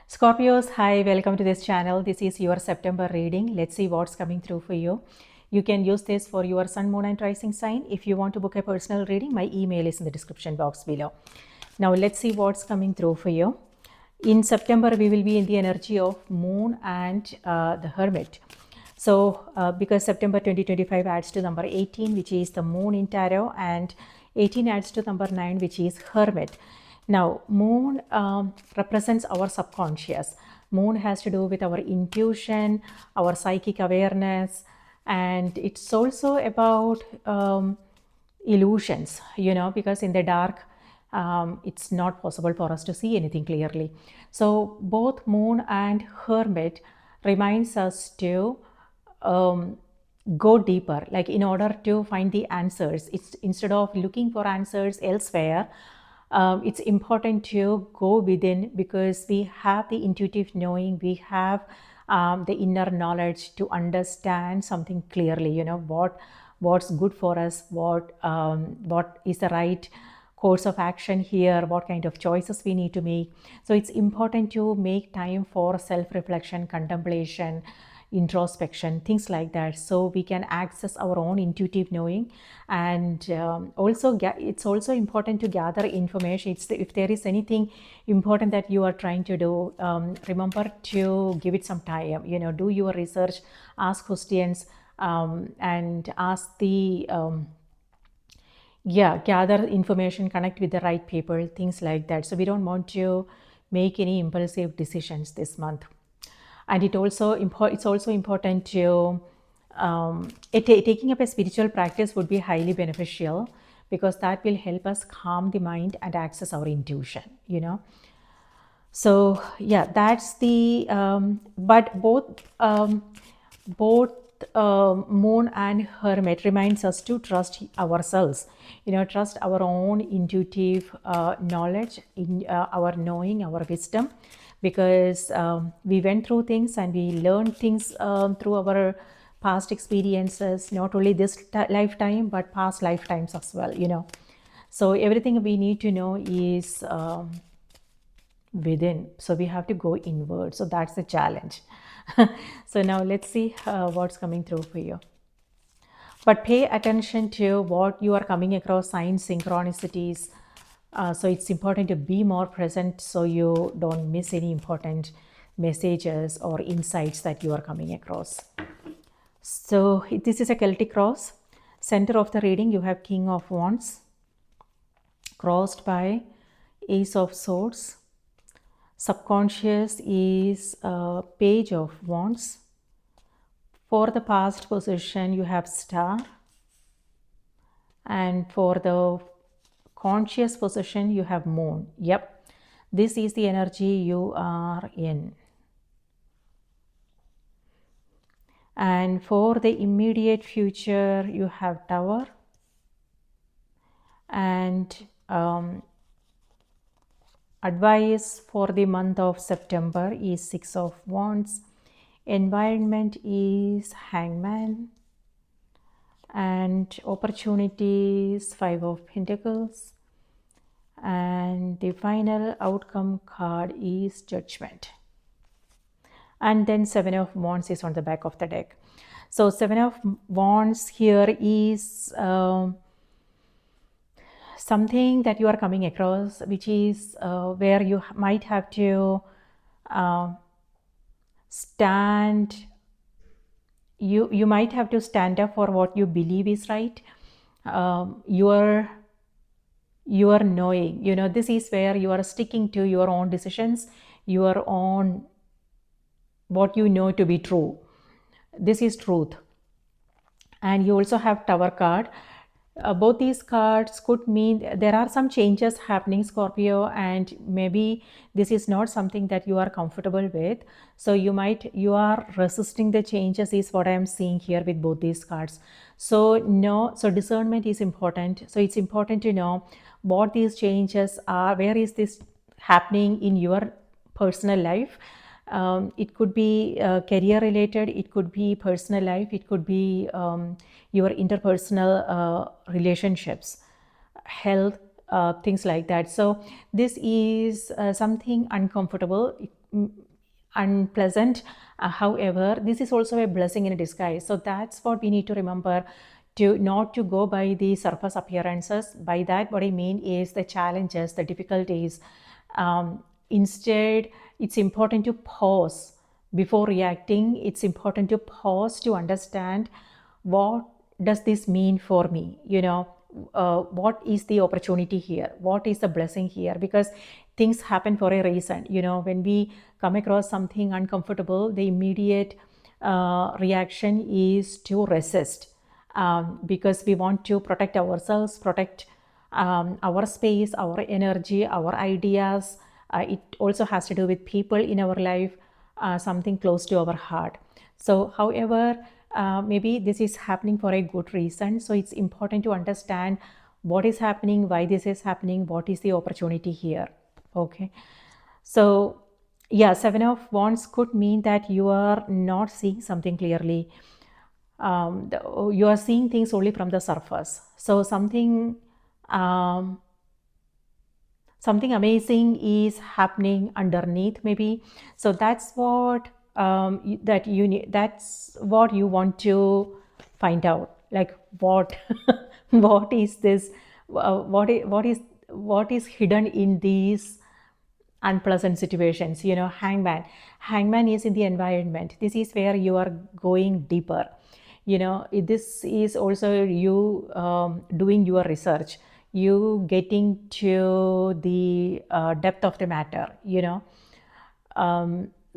Scorpios, hi, welcome to this channel. This is your September reading. Let's see what's coming through for you. You can use this for your sun, moon, and rising sign. If you want to book a personal reading, my email is in the description box below. Now, let's see what's coming through for you. In September, we will be in the energy of moon and the hermit. So, because September 2025 adds to number 18, which is the moon in tarot, and 18 adds to number 9, which is hermit. Now, moon represents our subconscious. Moon has to do with our intuition, our psychic awareness, and it's also about illusions, because in the dark, it's not possible for us to see anything clearly. So, both moon and hermit reminds us to go deeper, like in order to find the answers. It's instead of looking for answers elsewhere, it's important to go within, because we have the intuitive knowing, we have the inner knowledge to understand something clearly. What's good for us, what is the right course of action here, what kind of choices we need to make. So it's important to make time for self-reflection, contemplation, introspection, things like that, so we can access our own intuitive knowing. And it's also important to gather information. If there is anything important that you are trying to do, remember to give it some time. Do your research, ask questions, and ask the gather information, connect with the right people, things like that. So we don't want to make any impulsive decisions this month. And it's also important to taking up a spiritual practice would be highly beneficial, because that will help us calm the mind and access our intuition. So that's the but both moon and hermit reminds us to trust ourselves, trust our own intuitive knowledge, in our knowing, our wisdom, because we went through things and we learned things through our past experiences, not only this lifetime but past lifetimes as well. So everything we need to know is within, so we have to go inward. So that's the challenge. So now let's see what's coming through for you. But pay attention to what you are coming across, signs, synchronicities. So it's important to be more present, so you don't miss any important messages or insights that you are coming across. So this is a Celtic cross. Center of the reading, you have King of Wands, crossed by Ace of Swords. Subconscious is Page of Wands. For the past position, you have Star. And for the conscious position, you have Moon. Yep, this is the energy you are in. And for the immediate future, you have Tower. And advice for the month of September is Six of Wands. Environment is Hangman. And opportunities, Five of Pentacles. And the final outcome card is Judgment. And then Seven of Wands is on the back of the deck. So Seven of Wands here is something that you are coming across, which is where you might have to stand. You might have to stand up for what you believe is right. Your knowing, this is where you are sticking to your own decisions, your own, what you know to be true. This is truth. And you also have Tower card. Both these cards could mean there are some changes happening, Scorpio, and maybe this is not something that you are comfortable with. So you are resisting the changes, is what I am seeing here with both these cards. So discernment is important. So it's important to know what these changes are, where is this happening in your personal life. It could be career related, it could be personal life, it could be your interpersonal relationships, health, things like that. So this is something uncomfortable, unpleasant. However, this is also a blessing in disguise. So that's what we need to remember, to not to go by the surface appearances. By that, what I mean is the challenges, the difficulties. Instead, it's important to pause before reacting. It's important to pause to understand, what does this mean for me? What is the opportunity here? What is the blessing here? Because things happen for a reason. When we come across something uncomfortable, the immediate reaction is to resist, because we want to protect ourselves, protect our space, our energy, our ideas. It also has to do with people in our life, something close to our heart. So, however, maybe this is happening for a good reason. So, it's important to understand what is happening, why this is happening, what is the opportunity here. Okay. So, yeah, Seven of Wands could mean that you are not seeing something clearly. You are seeing things only from the surface. So something amazing is happening underneath, maybe. So that's what that's what you want to find out. Like, what what is this? What is hidden in these unpleasant situations? Hangman is in the environment. This is where you are going deeper. This is also you doing your research, you getting to the depth of the matter.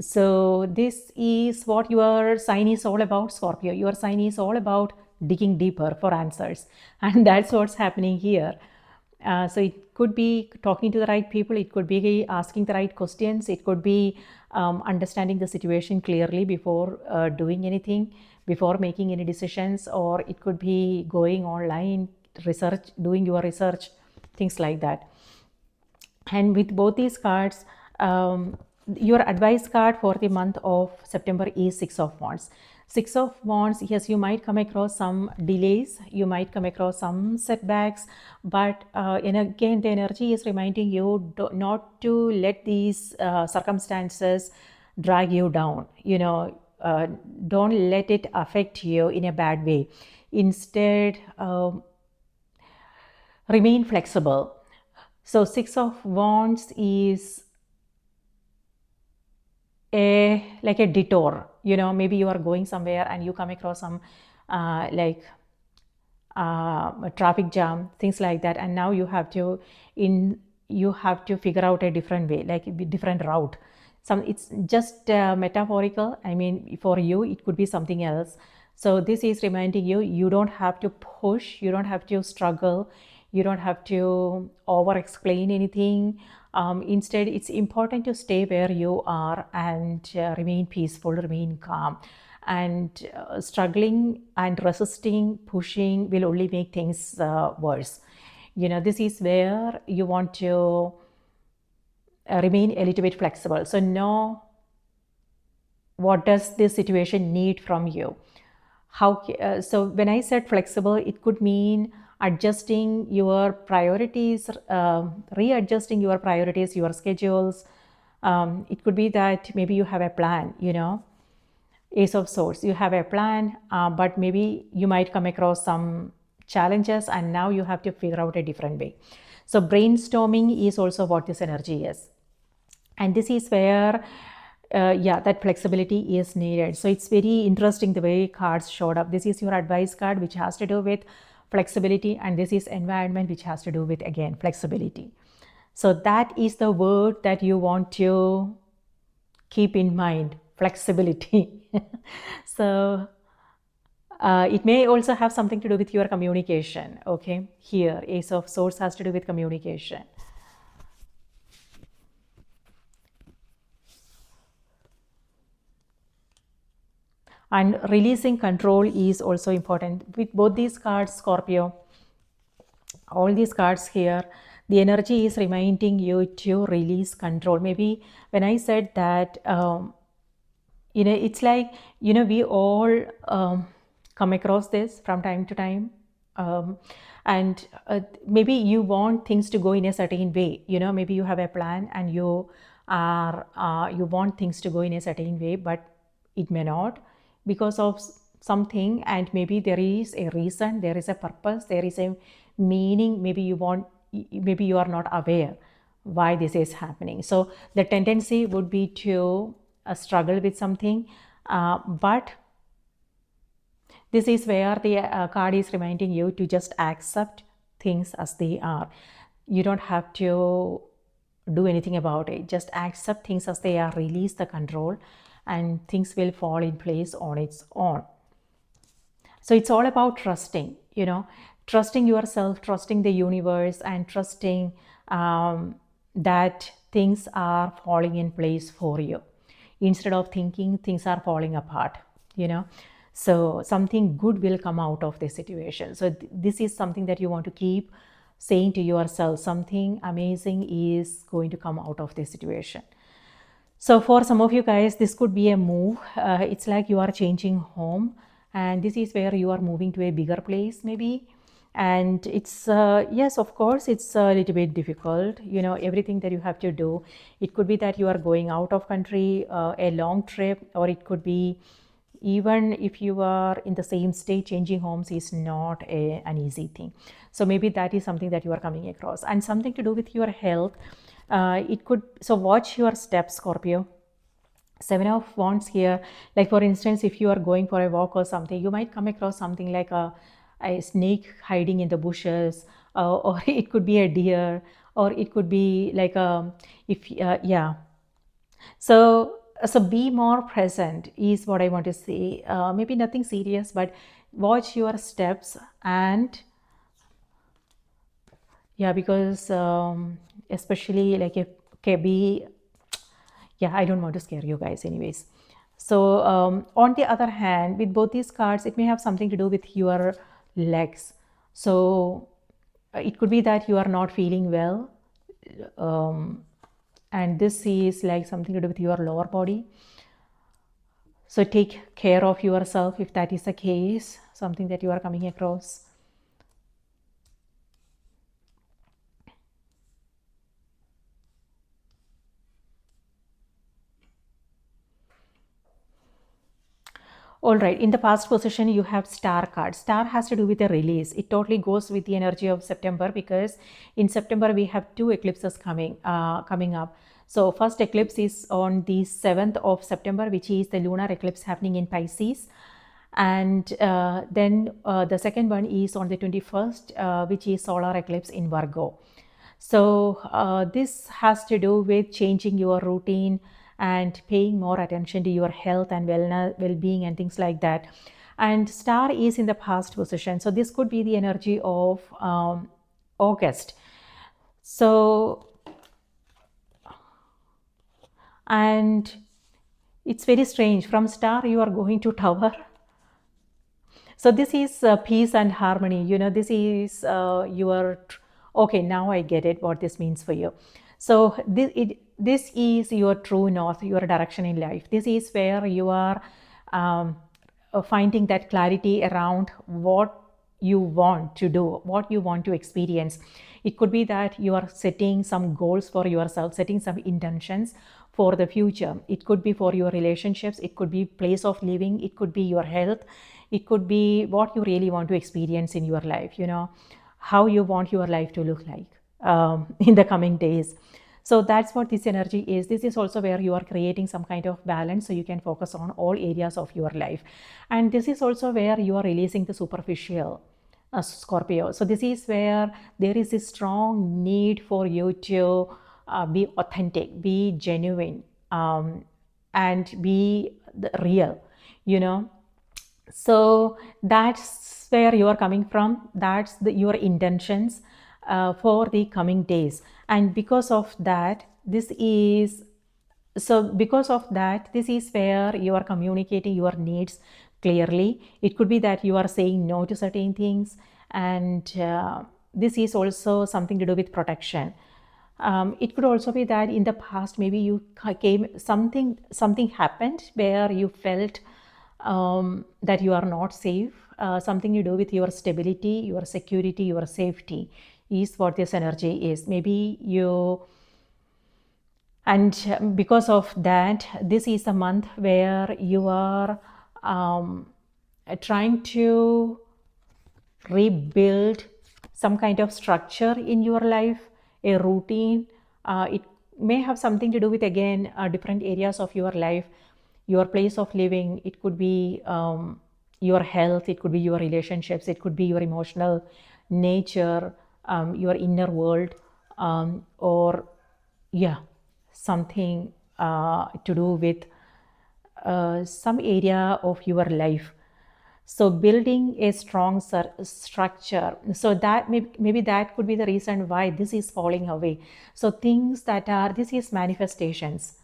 So this is what your sign is all about, Scorpio. Your sign is all about digging deeper for answers, and that's what's happening here. So it could be talking to the right people, it could be asking the right questions, it could be understanding the situation clearly before doing anything, before making any decisions, or it could be going online, research, doing your research, things like that. And with both these cards, your advice card for the month of September is Six of Wands. Six of Wands, yes, you might come across some delays, you might come across some setbacks, but and again, the energy is reminding you not to let these circumstances drag you down. Don't let it affect you in a bad way. Instead, remain flexible. So Six of Wands is like a detour. Maybe you are going somewhere and you come across some like a traffic jam, things like that, and now you have to figure out a different way, like a different route. It's just metaphorical. I mean, for you it could be something else. So this is reminding you, you don't have to push, you don't have to struggle, you don't have to over explain anything. Instead, it's important to stay where you are and remain peaceful, remain calm. And struggling and resisting, pushing will only make things worse. This is where you want to remain a little bit flexible. So know what does this situation need from you. So when I said flexible, it could mean adjusting your priorities, readjusting your priorities, your schedules. It could be that maybe you have a plan, Ace of Swords, you have a plan, but maybe you might come across some challenges and now you have to figure out a different way. So brainstorming is also what this energy is. And this is where that flexibility is needed. So it's very interesting the way cards showed up. This is your advice card, which has to do with flexibility, and this is environment, which has to do with, again, flexibility. So that is the word that you want to keep in mind, flexibility. So it may also have something to do with your communication. Okay, here Ace of Swords has to do with communication. And releasing control is also important. With both these cards, Scorpio, all these cards here, the energy is reminding you to release control. Maybe when I said that, it's like, we all come across this from time to time. and maybe you want things to go in a certain way. Maybe you have a plan and you want things to go in a certain way, but it may not, because of something. And maybe there is a reason, there is a purpose, there is a meaning. Maybe you are not aware why this is happening. So the tendency would be to struggle with something, but this is where the card is reminding you to just accept things as they are. You don't have to do anything about it. Just accept things as they are, release the control, and things will fall in place on its own. So it's all about trusting yourself, trusting the universe, and trusting that things are falling in place for you, instead of thinking things are falling apart. So something good will come out of this situation. So this is something that you want to keep saying to yourself. Something amazing is going to come out of this situation. So for some of you guys, this could be a move. It's like you are changing home, and this is where you are moving to a bigger place maybe. And it's yes, of course, it's a little bit difficult, everything that you have to do. It could be that you are going out of country, a long trip, or it could be even if you are in the same state, changing homes is not an easy thing. So maybe that is something that you are coming across, and something to do with your health. So watch your steps, Scorpio. Seven of Wands here. Like for instance, if you are going for a walk or something, you might come across something like a snake hiding in the bushes, or it could be a deer, or it could be like yeah. So be more present is what I want to say. Maybe nothing serious, but watch your steps. And yeah, because especially like if be yeah, I don't want to scare you guys anyways. So on the other hand, with both these cards, it may have something to do with your legs. So it could be that you are not feeling well, and this is like something to do with your lower body. So take care of yourself if that is the case, something that you are coming across. All right, in the past position, you have star card. Star has to do with a release. It totally goes with the energy of September, because in September we have two eclipses coming up. So first eclipse is on the 7th of September, which is the lunar eclipse happening in Pisces. And then the second one is on the 21st, which is solar eclipse in Virgo. So this has to do with changing your routine and paying more attention to your health and well-being and things like that. And star is in the past position, so this could be the energy of August. So, and it's very strange, from star you are going to tower. So this is peace and harmony. This is okay, now I get it, what this means for you. So this is your true north, your direction in life. This is where you are finding that clarity around what you want to do, what you want to experience. It could be that you are setting some goals for yourself, setting some intentions for the future. It could be for your relationships, it could be place of living, it could be your health, it could be what you really want to experience in your life, how you want your life to look like in the coming days. So that's what this energy is. This is also where you are creating some kind of balance, so you can focus on all areas of your life. And this is also where you are releasing the superficial, Scorpio. So this is where there is a strong need for you to be authentic, be genuine, and be real, So that's where you are coming from. That's your intentions for the coming days. And because of that, this is where you are communicating your needs clearly. It could be that you are saying no to certain things, and this is also something to do with protection. It could also be that in the past, maybe you something happened where you felt that you are not safe, something to do with your stability, your security, your safety is what this energy is. Maybe you, and because of that, this is a month where you are trying to rebuild some kind of structure in your life, a routine. It may have something to do with, again, different areas of your life, your place of living. It could be your health, it could be your relationships, it could be your emotional nature, your inner world, or yeah, something to do with some area of your life. So building a strong structure, so that maybe that could be the reason why this is falling away. So things that are, this is manifestations.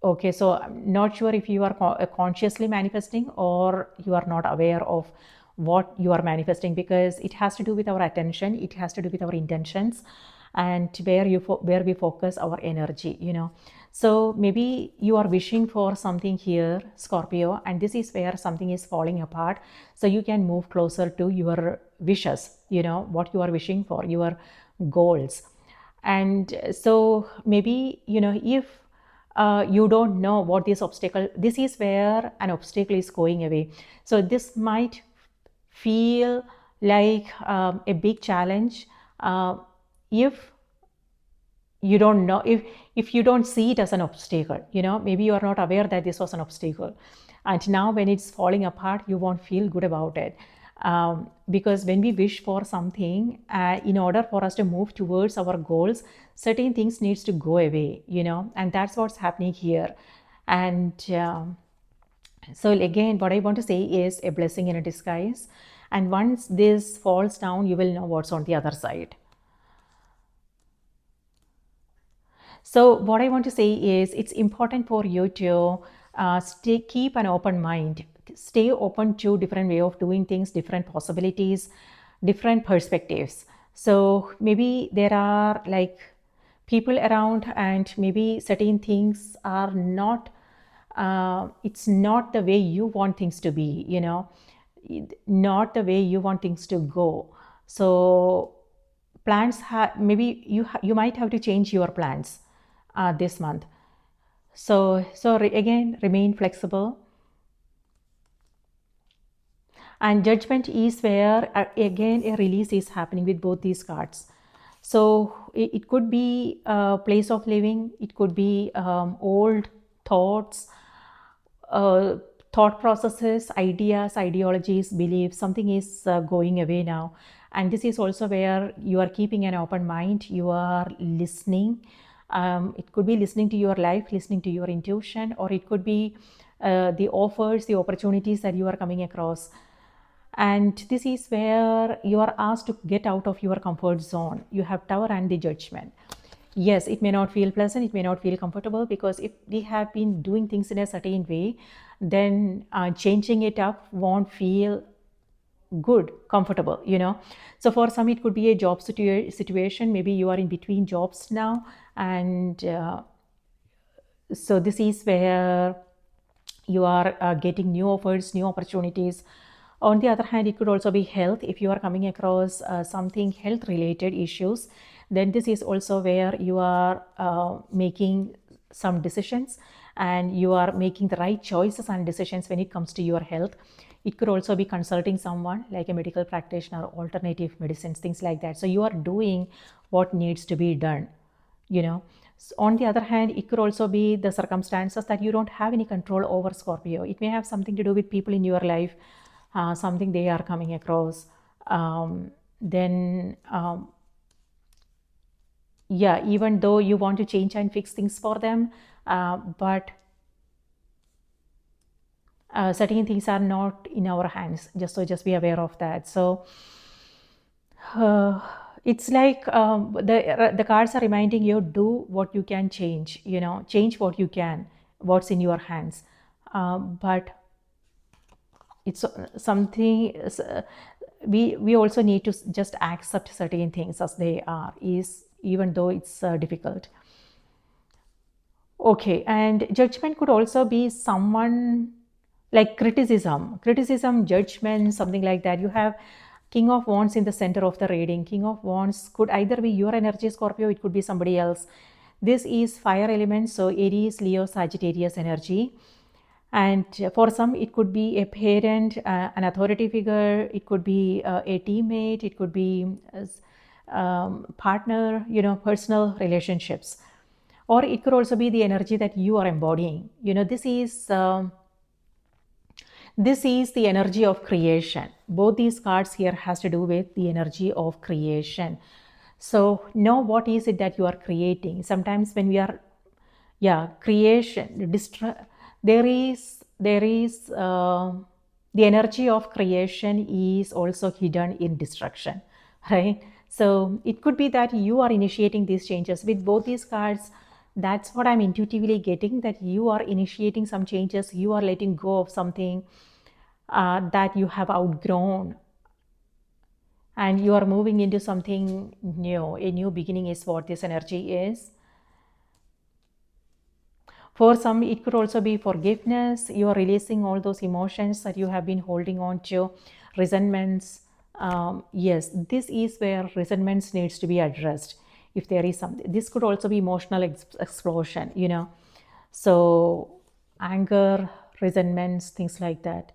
Okay, so I'm not sure if you are consciously manifesting or you are not aware of what you are manifesting, because it has to do with our attention, it has to do with our intentions, and where we focus our energy, so maybe you are wishing for something here, Scorpio, and this is where something is falling apart. So you can move closer to your wishes, what you are wishing for, your goals. And so maybe, if you don't know what this is where an obstacle is going away. So this might feel like a big challenge if you don't know, if you don't see it as an obstacle, maybe you are not aware that this was an obstacle, and now when it's falling apart you won't feel good about it, because when we wish for something, in order for us to move towards our goals, certain things needs to go away, and that's what's happening here. And so again, what I want to say is a blessing in a disguise, and once this falls down, you will know what's on the other side. So what I want to say is, it's important for you to keep an open mind, stay open to different way of doing things, different possibilities, different perspectives. So maybe there are like people around, and maybe certain things are not, it's not the way you want things to be, not the way you want things to go. So plans maybe you might have to change your plans this month. So again, remain flexible. And judgment is where again a release is happening with both these cards. So it could be a place of living, it could be old thoughts, uh, thought processes, ideas, ideologies, beliefs. Something is going away now, and this is also where you are keeping an open mind, you are listening. It could be listening to your life, listening to your intuition, or it could be the offers, the opportunities that you are coming across. And this is where you are asked to get out of your comfort zone. You have Tower and the Judgment. Yes, it may not feel pleasant, it may not feel comfortable, because if we have been doing things in a certain way, then changing it up won't feel good, comfortable, So for some, it could be a job situation. Maybe you are in between jobs now, and so this is where you are getting new offers, new opportunities. On the other hand, it could also be health. If you are coming across something health related issues, then this is also where you are making some decisions, and you are making the right choices and decisions when it comes to your health. It could also be consulting someone like a medical practitioner, alternative medicines, things like that. So you are doing what needs to be done, On the other hand, it could also be the circumstances that you don't have any control over, Scorpio. It may have something to do with people in your life, something they are coming across. Then yeah, even though you want to change and fix things for them, but certain things are not in our hands. Just be aware of that. So it's like the cards are reminding you, do what you can change, change what you can, what's in your hands. But it's something, we also need to just accept certain things as they are, even though it's difficult. Okay, and Judgment could also be someone like criticism, judgment, something like that. You have King of Wands in the center of the reading. King of Wands could either be your energy, Scorpio, it could be somebody else. This is fire element, so Aries, Leo, Sagittarius energy. And for some, it could be a parent, an authority figure, it could be a teammate, it could be partner, personal relationships. Or it could also be the energy that you are embodying. This is the energy of creation. Both these cards here has to do with the energy of creation. So know what is it that you are creating. Sometimes when we are, creation, there is the energy of creation is also hidden in destruction, right? So it could be that you are initiating these changes with both these cards. That's what I'm intuitively getting, that you are initiating some changes, you are letting go of something that you have outgrown, and you are moving into something new. A new beginning is what this energy is. For some, it could also be forgiveness. You are releasing all those emotions that you have been holding on to, resentments. Yes, this is where resentments needs to be addressed. If there is something, this could also be emotional explosion. So anger, resentments, things like that.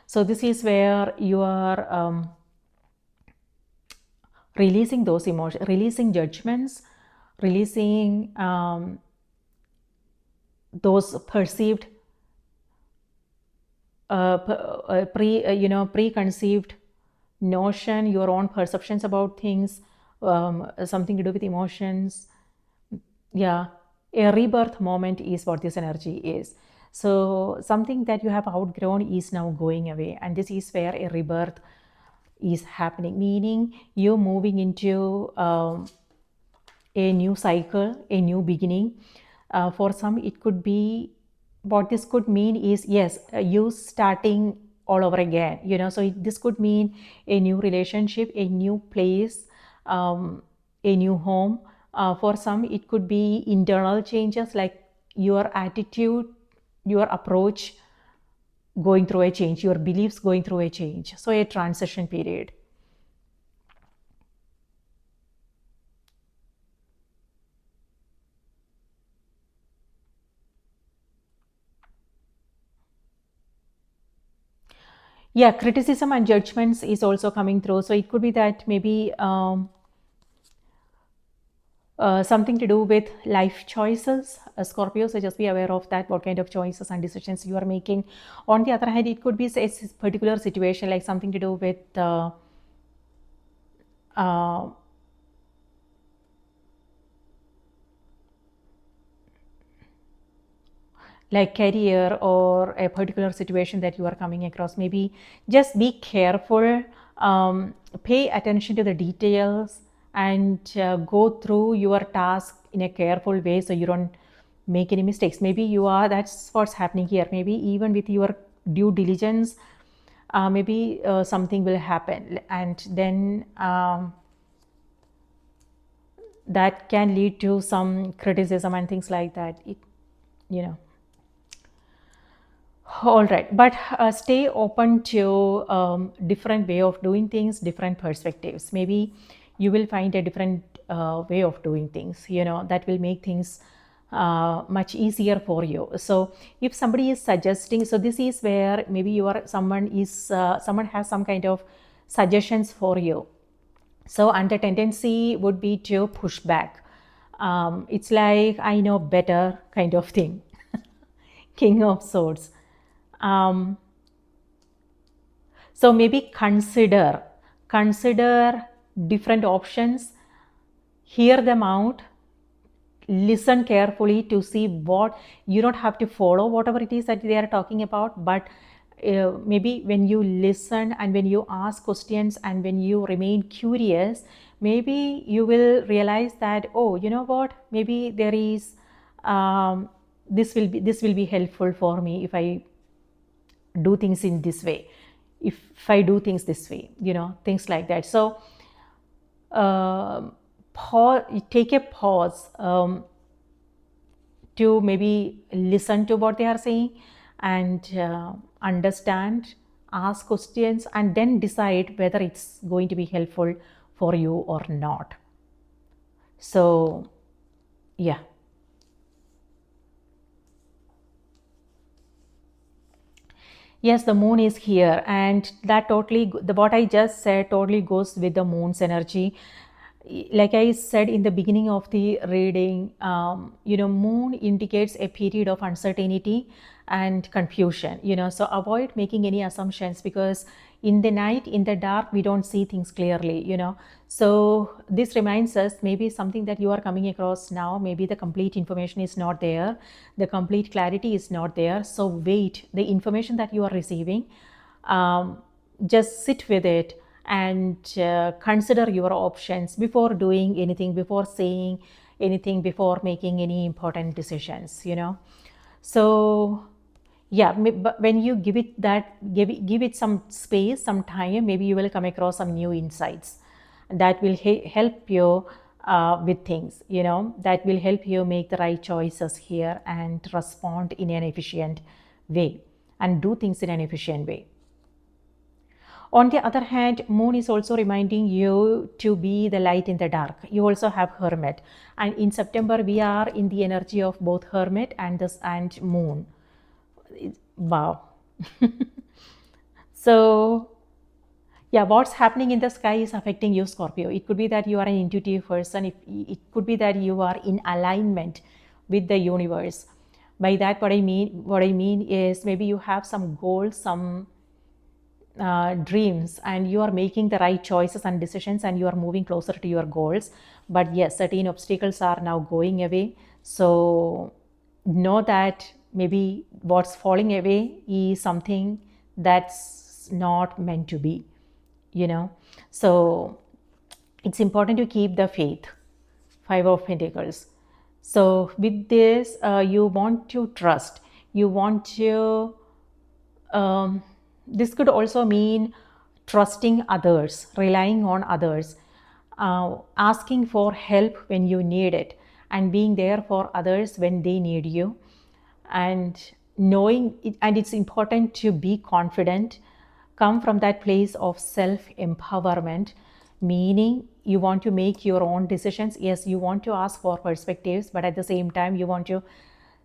So this is where you are releasing those emotions, releasing judgments, releasing those perceived preconceived notion, your own perceptions about things, something to do with emotions. Yeah, a rebirth moment is what this energy is. So something that you have outgrown is now going away, and this is where a rebirth is happening, meaning you're moving into a new cycle, a new beginning. For some, it could be, what this could mean is, yes, you starting all over again. So this could mean a new relationship, a new place, a new home. For some, it could be internal changes, like your attitude, your approach going through a change, your beliefs going through a change. So a transition period. Yeah, criticism and judgments is also coming through. So it could be that maybe something to do with life choices, Scorpio. So just be aware of that, what kind of choices and decisions you are making. On the other hand, it could be a particular situation, like something to do with uh, like career, or a particular situation that you are coming across. Maybe just be careful, pay attention to the details, and go through your task in a careful way so you don't make any mistakes. Maybe that's what's happening here. Maybe even with your due diligence, maybe something will happen, and then that can lead to some criticism and things like that. You know All right, but stay open to different way of doing things, different perspectives. Maybe you will find a different way of doing things. That will make things much easier for you. So if somebody is suggesting, so this is where maybe someone has some kind of suggestions for you. So, and the tendency would be to push back. It's like, I know better kind of thing. King of Swords. Um, so maybe consider different options, hear them out, listen carefully to see what, you don't have to follow whatever it is that they are talking about, but maybe when you listen and when you ask questions and when you remain curious, maybe you will realize that, oh, you know what, maybe there is this will be helpful for me if I do things in this way, if I do things this way, things like that. So pause, take a pause, to maybe listen to what they are saying and understand, ask questions, and then decide whether it's going to be helpful for you or not. So, yeah. Yes, the moon is here, and that totally, the what I just said totally goes with the moon's energy. Like I said in the beginning of the reading, moon indicates a period of uncertainty and confusion. So avoid making any assumptions, because in the night, in the dark, we don't see things clearly. So this reminds us, maybe something that you are coming across now, maybe the complete information is not there, the complete clarity is not there. So wait, the information that you are receiving, just sit with it and consider your options before doing anything, before saying anything, before making any important decisions. So yeah, but when you give it give it some space, some time, maybe you will come across some new insights that will help you with things. That will help you make the right choices here and respond in an efficient way and do things in an efficient way. On the other hand, moon is also reminding you to be the light in the dark. You also have hermit, and in September we are in the energy of both hermit and moon. Wow. So yeah, what's happening in the sky is affecting you, Scorpio. It could be that you are an intuitive person. It could be that you are in alignment with the universe. By that, what I mean is, maybe you have some goals, some dreams, and you are making the right choices and decisions, and you are moving closer to your goals. But yes, certain obstacles are now going away. So know that maybe what's falling away is something that's not meant to be. So it's important to keep the faith. Five of Pentacles. So with this, you want to trust, you want to this could also mean trusting others, relying on others, asking for help when you need it, and being there for others when they need you. And knowing it, and it's important to be confident, come from that place of self empowerment, meaning you want to make your own decisions. Yes, you want to ask for perspectives, but at the same time, you want to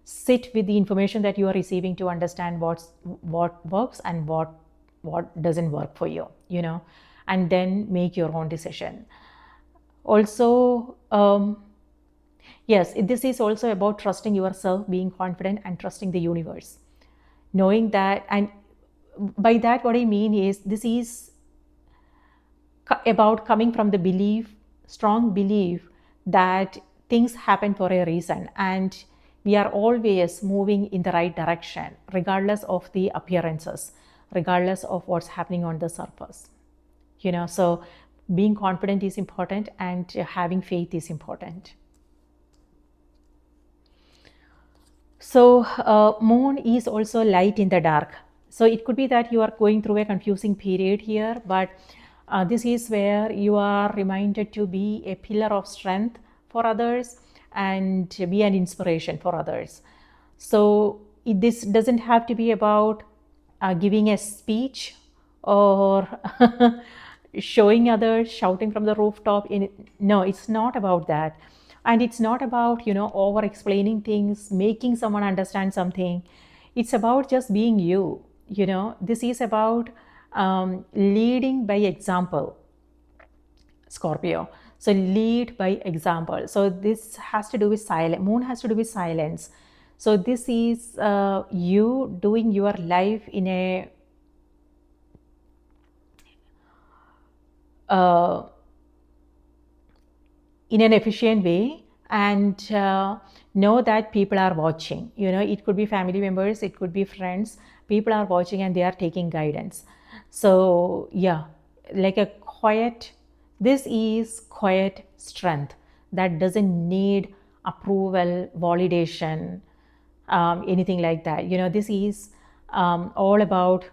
sit with the information that you are receiving to understand what works and what doesn't work for you, and then make your own decision. Also, yes, this is also about trusting yourself, being confident, and trusting the universe, knowing that. And by that, what I mean is, this is about coming from the strong belief that things happen for a reason, and we are always moving in the right direction, regardless of the appearances, regardless of what's happening on the surface. So being confident is important, and having faith is important. So moon is also light in the dark. So it could be that you are going through a confusing period here, but this is where you are reminded to be a pillar of strength for others and be an inspiration for others. So this doesn't have to be about giving a speech or showing others, shouting from the rooftop. No, it's not about that. And it's not about over explaining things, making someone understand something. It's about just being you. This is about leading by example, Scorpio. So lead by example. So this has to do with silence. Moon has to do with silence. So this is you doing your life uh, in an efficient way, and know that people are watching. It could be family members, it could be friends. People are watching and they are taking guidance. So yeah, like a quiet, this is quiet strength that doesn't need approval, validation, anything like that. This is all about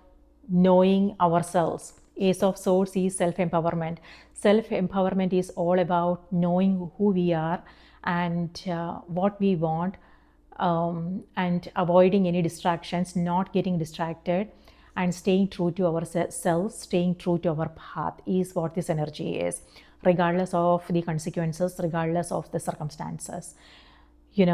knowing ourselves. Ace of Swords is self-empowerment. Self-empowerment is all about knowing who we are and what we want, and avoiding any distractions, not getting distracted, and staying true to ourselves, staying true to our path is what this energy is, regardless of the consequences, regardless of the circumstances.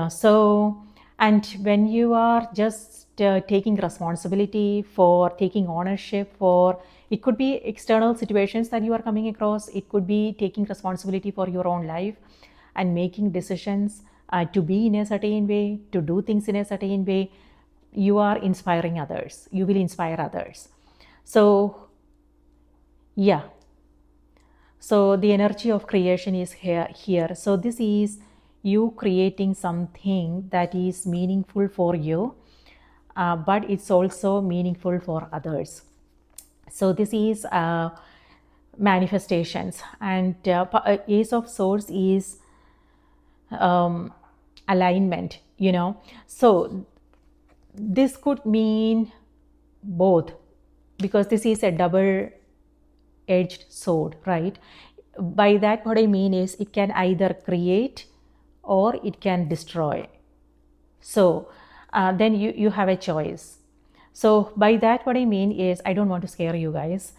So, and when you are just taking responsibility for taking ownership for, it could be external situations that you are coming across, it could be taking responsibility for your own life and making decisions to be in a certain way, to do things in a certain way, you are inspiring others, you will inspire others. So yeah, so the energy of creation is here. So this is you creating something that is meaningful for you, but it's also meaningful for others. So this is manifestations, and Ace of Swords is alignment. So this could mean both, because this is a double edged sword, right? By that, what I mean is it can either create or it can destroy. So then you have a choice. So by that, what I mean is, I don't want to scare you guys,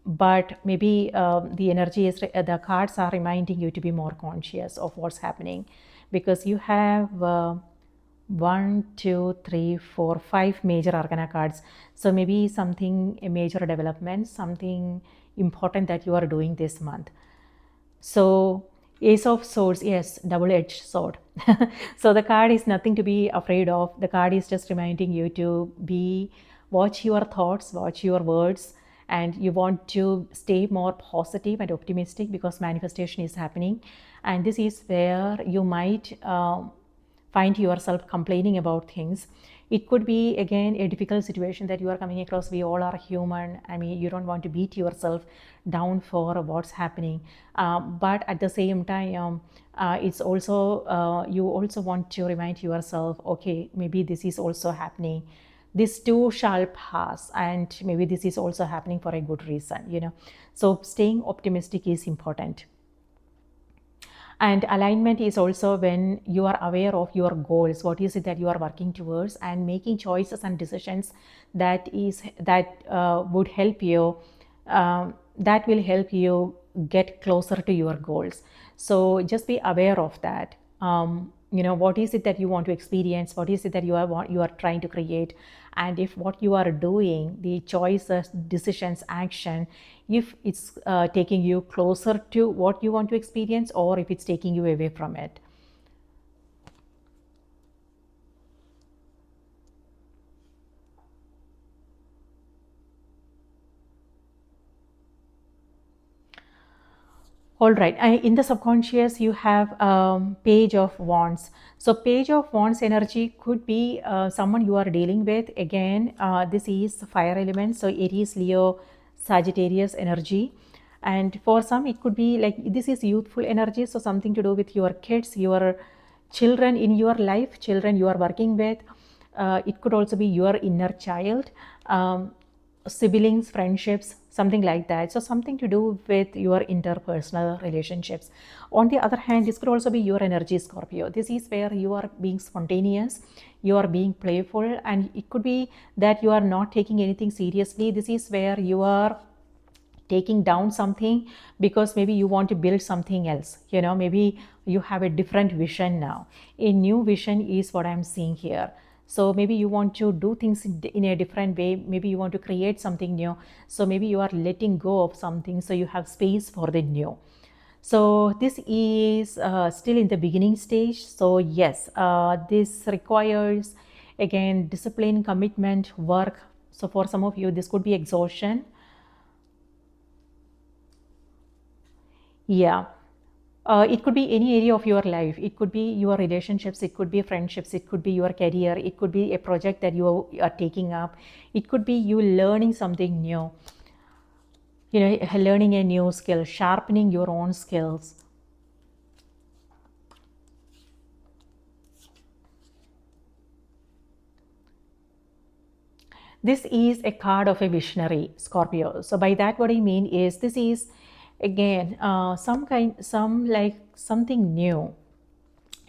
but maybe the energy is, the cards are reminding you to be more conscious of what's happening, because you have one, two, three, four, five major arcana cards. So maybe something, a major development, something important that you are doing this month. So Ace of Swords, yes, double-edged sword. So the card is nothing to be afraid of. The card is just reminding you to watch your thoughts, watch your words, and you want to stay more positive and optimistic, because manifestation is happening. And this is where you might find yourself complaining about things. It could be, again, a difficult situation that you are coming across. We all are human. I mean, you don't want to beat yourself down for what's happening, but at the same time, it's also you also want to remind yourself, okay, maybe this is also happening, this too shall pass, and maybe this is also happening for a good reason. So staying optimistic is important. And alignment is also when you are aware of your goals, what is it that you are working towards, and making choices and decisions that would help you, that will help you get closer to your goals. So just be aware of that. What is it that you want to experience, what is it that you are trying to create, and if what you are doing, the choices, decisions, action, if it's taking you closer to what you want to experience, or if it's taking you away from it. All right, in the subconscious, you have Page of Wands. So Page of Wands energy could be someone you are dealing with. Again, this is fire element, so Aries, Leo, Sagittarius energy. And for some, it could be like, this is youthful energy, so something to do with your kids, your children in your life, children you are working with. It could also be your inner child. Siblings, friendships, something like that. So something to do with your interpersonal relationships. On the other hand, this could also be your energy, Scorpio. This is where you are being spontaneous, you are being playful, and it could be that you are not taking anything seriously. This is where you are taking down something because maybe you want to build something else. Maybe you have a different vision now. A new vision is what I'm seeing here. So maybe you want to do things in a different way. Maybe you want to create something new. So maybe you are letting go of something, so you have space for the new. So this is still in the beginning stage. So yes, this requires, again, discipline, commitment, work. So for some of you, this could be exhaustion. Yeah. It could be any area of your life. It could be your relationships, it could be friendships, it could be your career, it could be a project that you are taking up, it could be you learning something new, learning a new skill, sharpening your own skills. This is a card of a visionary, Scorpio. So by that, what I mean is, this is, again, something new,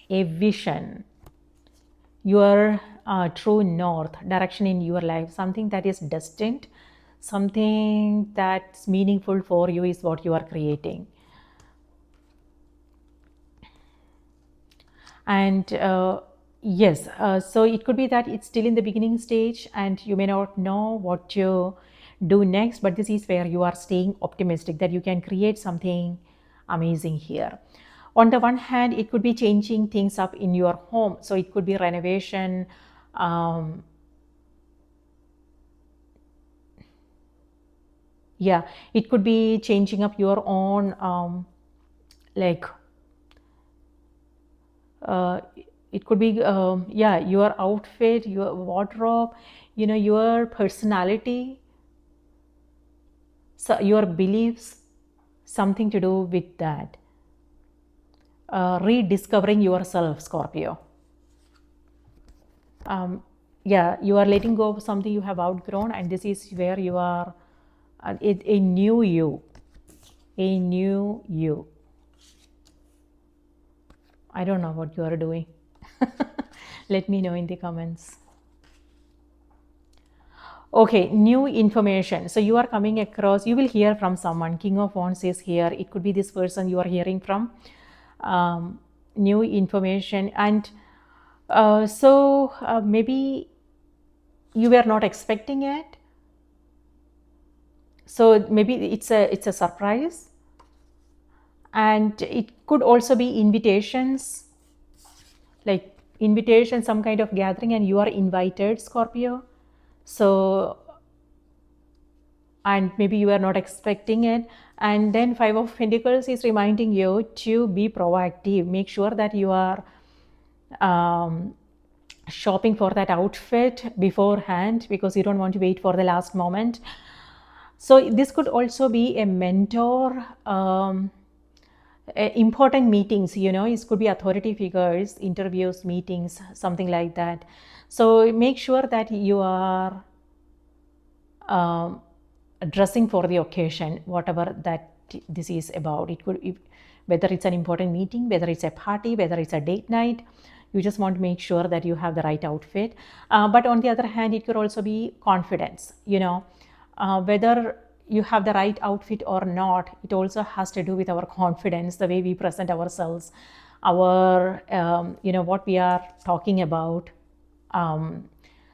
a vision. your true north direction in your life, something that is destined, something that's meaningful for you is what you are creating. And yes, so it could be that it's still in the beginning stage and you may not know what to do next, but this is where you are staying optimistic that you can create something amazing here. On the one hand, it could be changing things up in your home, so it could be renovation. um, yeah, it could be changing up your own like uh, it could be yeah, your outfit, your wardrobe, your personality, so your beliefs, something to do with that. Rediscovering yourself, Scorpio. Yeah, you are letting go of something you have outgrown, and this is where you are a new you, a new you. I don't know what you are doing. Let me know in the comments. Okay, new information. So you are coming across, you will hear from someone. King of Wands is here. It could be this person you are hearing from. New information. And maybe you were not expecting it. So maybe it's a surprise. And it could also be invitations, like invitation, some kind of gathering, and you are invited, Scorpio. So, and maybe you are not expecting it. And then Five of Pentacles is reminding you to be proactive. Make sure that you are um, shopping for that outfit beforehand, because you don't want to wait for the last moment. So this could also be a mentor, important meetings, it could be authority figures, interviews, meetings, something like that. So make sure that you are um, dressing for the occasion, whatever that this is about. It could, whether it's an important meeting, whether it's a party, whether it's a date night, you just want to make sure that you have the right outfit. But on the other hand, it could also be confidence, whether you have the right outfit or not, it also has to do with our confidence, the way we present ourselves, our what we are talking about.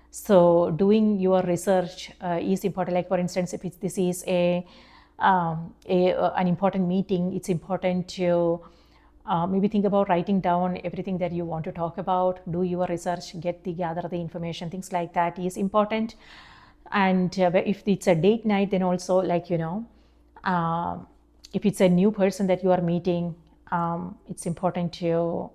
So doing your research is important. Like for instance, if this is an important meeting, it's important to maybe think about writing down everything that you want to talk about. Do your research, gather the information, things like that is important. And if it's a date night, then also, like if it's a new person that you are meeting, it's important to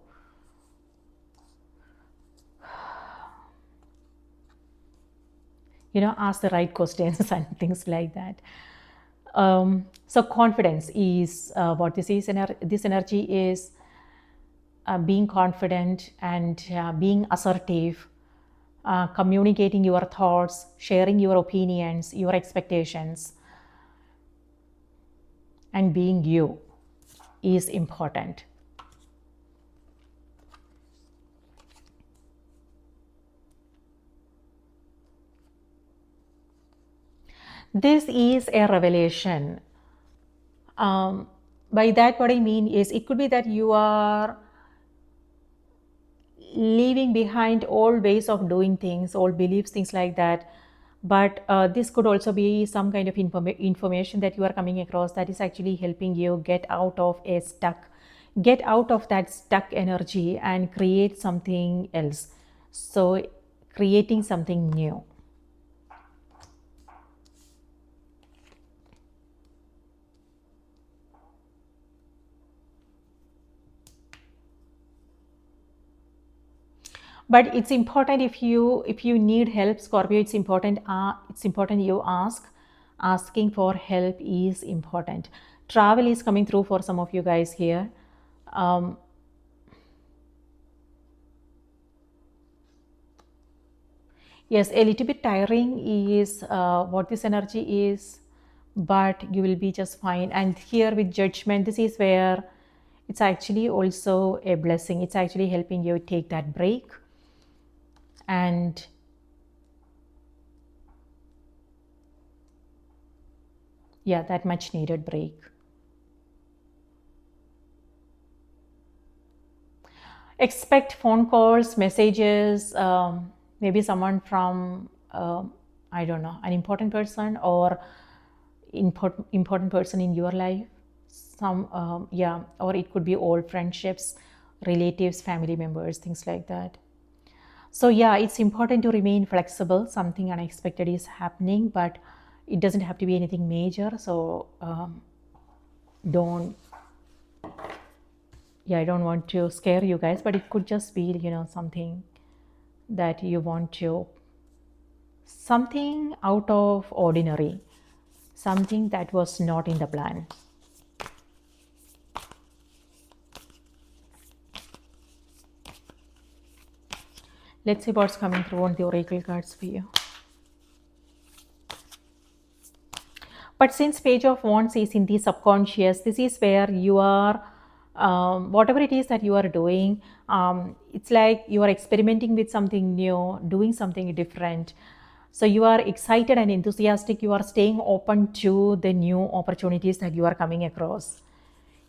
ask the right questions and things like that. So confidence is what this is. This energy is being confident and being assertive, communicating your thoughts, sharing your opinions, your expectations, and being you is important. This is a revelation. By that, what I mean is, it could be that you are leaving behind old ways of doing things, old beliefs, things like that. But this could also be some kind of information that you are coming across that is actually helping you get out of that stuck energy and create something else. So, creating something new. But it's important, if you need help, Scorpio, it's important you ask. Asking for help is important. Travel is coming through for some of you guys here. um, yes, a little bit tiring is what this energy is, but you will be just fine. And here with Judgment, this is where it's actually also a blessing. It's actually helping you take that break. and yeah, that much needed break. Expect phone calls, messages, maybe someone from, I don't know, an important person or important person in your life. Yeah, or it could be old friendships, relatives, family members, things like that. So, yeah, it's important to remain flexible. Something unexpected is happening, but it doesn't have to be anything major. So, don't, yeah, I don't want to scare you guys, but it could just be, something that you want to, something out of ordinary, something that was not in the plan. Let's see what's coming through on the oracle cards for you. But since page of wands is in the subconscious, this is where you are, whatever it is that you are doing, it's like you are experimenting with something new, doing something different. So you are excited and enthusiastic. You are staying open to the new opportunities that you are coming across.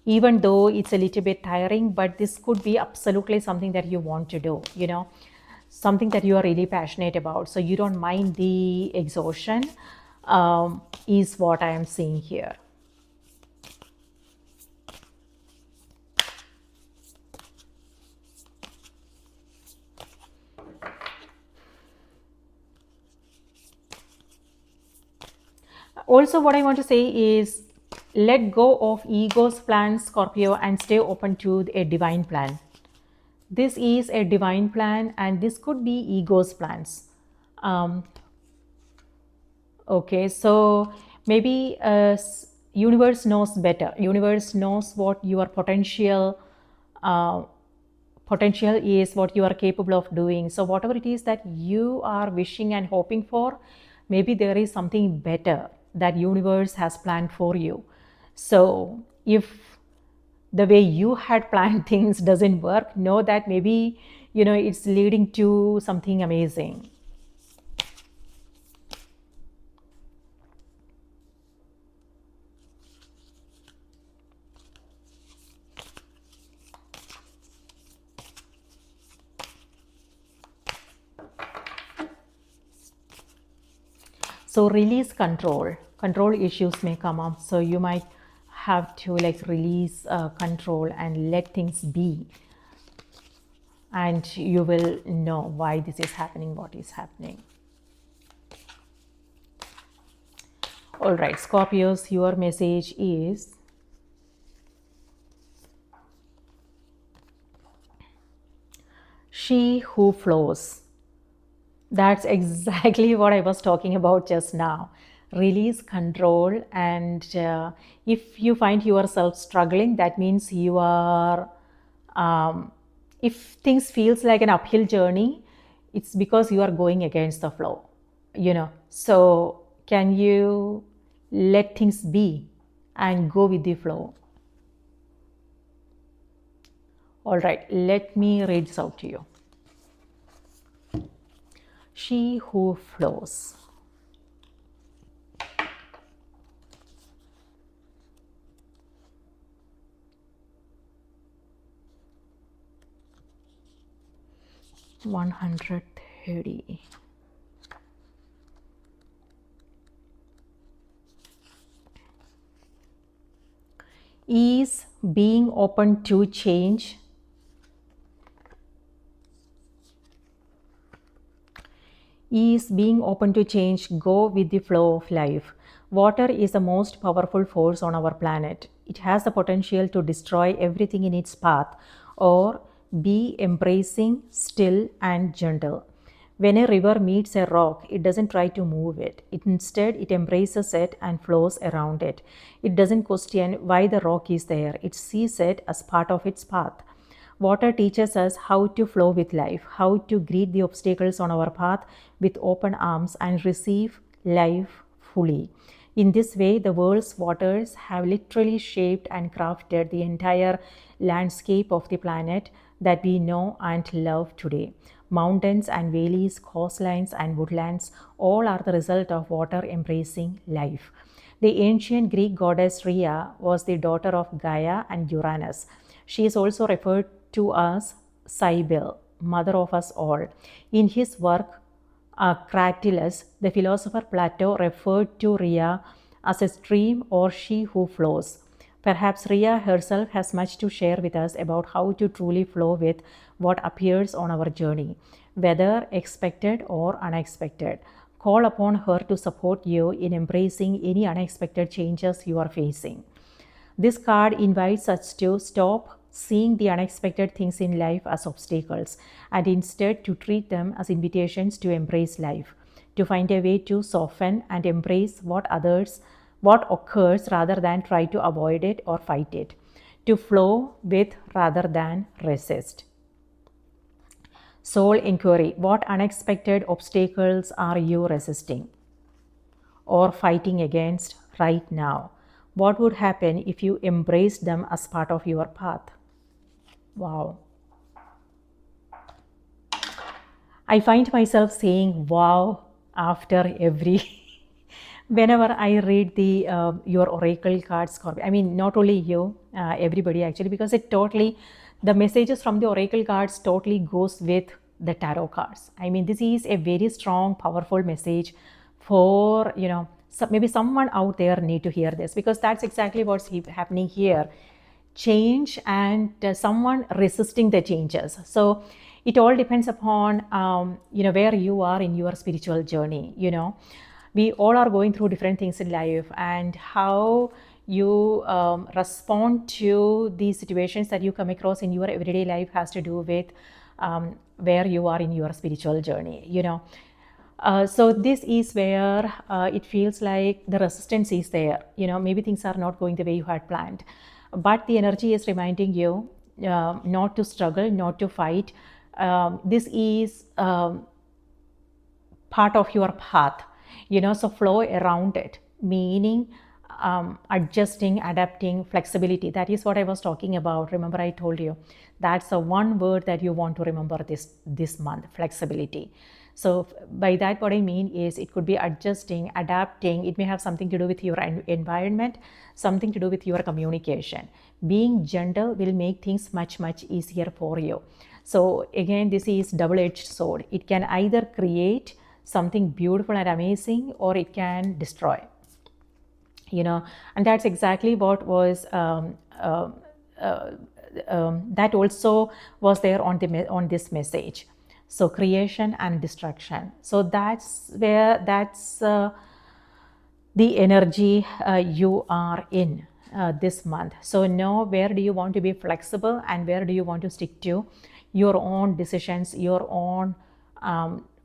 Even though it's a little bit tiring, but this could be absolutely something that you want to do, something that you are really passionate about. So you don't mind the exhaustion, is what I am seeing here. Also, what I want to say is let go of ego's plans, Scorpio, and stay open to a divine plan. This is a divine plan, and this could be ego's plans. Um, okay, so maybe universe knows better. Universe knows what your uh, potential is, what you are capable of doing. So whatever it is that you are wishing and hoping for, maybe there is something better that universe has planned for you. So if the way you had planned things doesn't work, know that maybe it's leading to something amazing. So release control. Control issues may come up. So you might have to like release control and let things be. And you will know why this is happening, what is happening. All right, Scorpios, your message is she who flows. That's exactly what I was talking about just now. Release control, and if you find yourself struggling, that means you are. If things feels like an uphill journey, it's because you are going against the flow. So can you let things be and go with the flow? All right, let me read this out to you. She who flows. $130. Is being open to change. Is being open to change, go with the flow of life. Water is the most powerful force on our planet. It has the potential to destroy everything in its path, or be embracing, still, and gentle. When a river meets a rock, it doesn't try to move it. Instead, it embraces it and flows around it. It doesn't question why the rock is there, it sees it as part of its path. Water teaches us how to flow with life, how to greet the obstacles on our path with open arms and receive life fully. In this way, the world's waters have literally shaped and crafted the entire landscape of the planet that we know and love today. Mountains and valleys, coastlines and woodlands, all are the result of water embracing life. The ancient Greek goddess Rhea was the daughter of Gaia and Uranus. She is also referred to as Cybele, mother of us all. In his work, Cratylus, the philosopher Plato referred to Rhea as a stream or she who flows. Perhaps Rhea herself has much to share with us about how to truly flow with what appears on our journey, whether expected or unexpected. Call upon her to support you in embracing any unexpected changes you are facing. This card invites us to stop seeing the unexpected things in life as obstacles and instead to treat them as invitations to embrace life, to find a way to soften and embrace what occurs rather than try to avoid it or fight it, to flow with rather than resist. Soul inquiry: what unexpected obstacles are you resisting or fighting against right now? What would happen if you embraced them as part of your path? Wow. I find myself saying wow after every whenever I read the your oracle cards, Scorpio. I mean, not only you, everybody actually, because it totally, the messages from the oracle cards totally goes with the tarot cards. I mean, this is a very strong, powerful message for, maybe someone out there need to hear this, because that's exactly what's happening here. Change and someone resisting the changes. So it all depends upon where you are in your spiritual journey. We all are going through different things in life, and how you respond to these situations that you come across in your everyday life has to do with where you are in your spiritual journey. So this is where it feels like the resistance is there. Maybe things are not going the way you had planned, but the energy is reminding you not to struggle, not to fight. This is part of your path, so flow around it, meaning adjusting, adapting, flexibility. That is what I was talking about. Remember, I told you that's the one word that you want to remember this month: flexibility. So by that, what I mean is, it could be adjusting, adapting. It may have something to do with your environment, something to do with your communication. Being gentle will make things much, much easier for you. So again, this is double-edged sword. It can either create something beautiful and amazing, or it can destroy. And that's exactly what was that also was there on this message. So creation and destruction. So that's the energy you are in this month. So know where do you want to be flexible and where do you want to stick to your own decisions, your own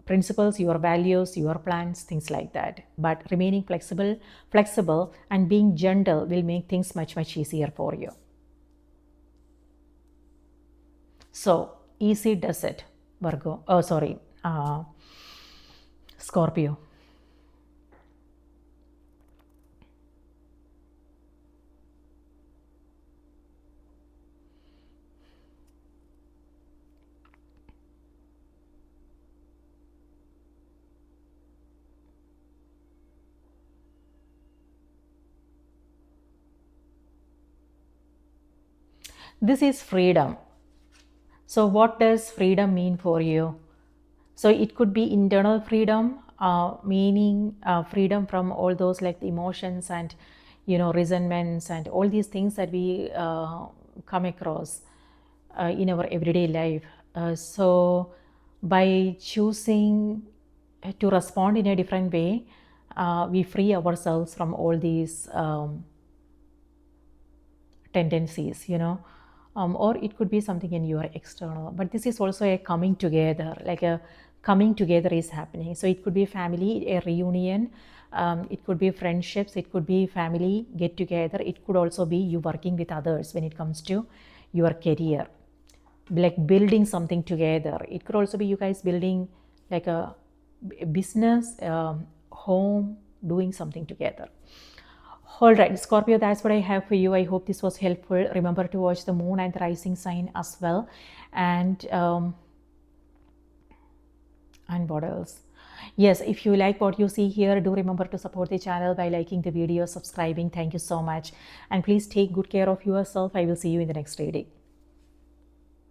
principles, your values, your plans, things like that. But remaining flexible and being gentle will make things much, much easier for you. So easy does it, Virgo. Oh, sorry, Scorpio. This is freedom. So what does freedom mean for you? So it could be internal freedom, meaning freedom from all those like the emotions and resentments and all these things that we come across in our everyday life. So by choosing to respond in a different way, we free ourselves from all these tendencies, or it could be something in your external. But this is also a coming together, like a coming together is happening. So it could be family, a reunion, it could be friendships, it could be family get together, it could also be you working with others when it comes to your career, like building something together. It could also be you guys building like a business, home, doing something together. All right, Scorpio, that's what I have for you. I hope this was helpful. Remember to watch the moon and the rising sign as well. And And what else? Yes, if you like what you see here, do remember to support the channel by liking the video, subscribing. Thank you so much. And please take good care of yourself. I will see you in the next reading.